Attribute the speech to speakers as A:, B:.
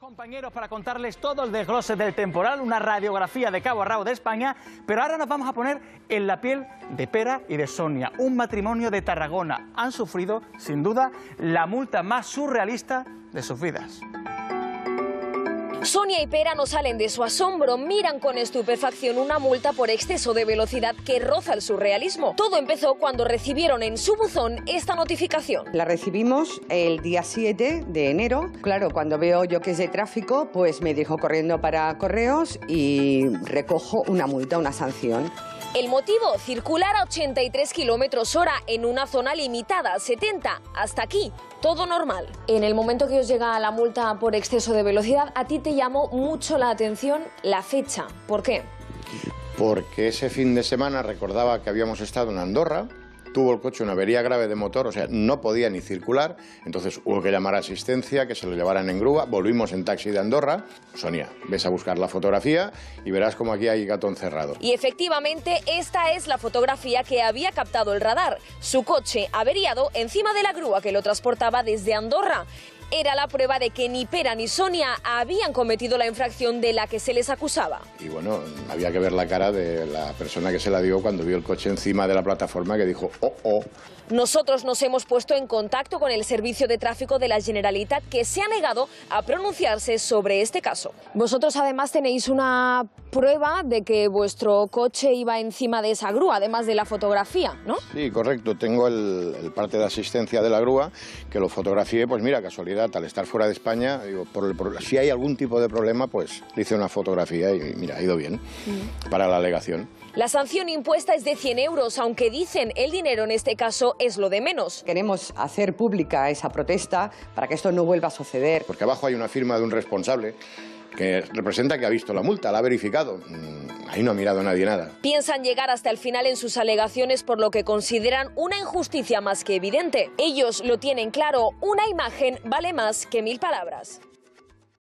A: Compañeros, para contarles todo el desglose del temporal, una radiografía de cabo a rabo de España, pero ahora nos vamos a poner en la piel de Pera y de Sonia, un matrimonio de Tarragona. Han sufrido, sin duda, la multa más surrealista de sus vidas.
B: Sonia y Pera no salen de su asombro, miran con estupefacción una multa por exceso de velocidad que roza el surrealismo. Todo empezó cuando recibieron en su buzón esta notificación.
C: La recibimos el día 7 de enero. Claro, cuando veo yo que es de tráfico, pues me dirijo corriendo para Correos y recojo una multa, una sanción.
B: El motivo, circular a 83 km/h en una zona limitada, 70. Hasta aquí, todo normal. En el momento que os llega la multa por exceso de velocidad, a ti te llamó mucho la atención la fecha. ¿Por qué?
D: Porque ese fin de semana recordaba que habíamos estado en Andorra. Tuvo el coche una avería grave de motor, o sea, no podía ni circular, entonces hubo que llamar a asistencia, que se lo llevaran en grúa, volvimos en taxi de Andorra. Sonia, ves a buscar la fotografía y verás como aquí hay gato encerrado.
B: Y efectivamente, esta es la fotografía que había captado el radar. Su coche averiado encima de la grúa que lo transportaba desde Andorra. Era la prueba de que ni Pera ni Sonia habían cometido la infracción de la que se les acusaba.
D: Y bueno, había que ver la cara de la persona que se la dio cuando vio el coche encima de la plataforma, que dijo, oh, oh.
B: Nosotros nos hemos puesto en contacto con el Servicio de Tráfico de la Generalitat, que se ha negado a pronunciarse sobre este caso. Vosotros además tenéis una prueba de que vuestro coche iba encima de esa grúa, además de la fotografía, ¿no?
D: Sí, correcto. Tengo el parte de asistencia de la grúa, que lo fotografié, pues mira, casualidad, al estar fuera de España, digo, si hay algún tipo de problema, pues le hice una fotografía y mira, ha ido bien para la alegación.
B: La sanción impuesta es de 100 euros, aunque dicen el dinero en este caso es lo de menos.
C: Queremos hacer pública esa protesta para que esto no vuelva a suceder.
D: Porque abajo hay una firma de un responsable que representa que ha visto la multa, la ha verificado. Ahí no ha mirado nadie nada.
B: Piensan llegar hasta el final en sus alegaciones por lo que consideran una injusticia más que evidente. Ellos lo tienen claro, una imagen vale más que 1000 palabras.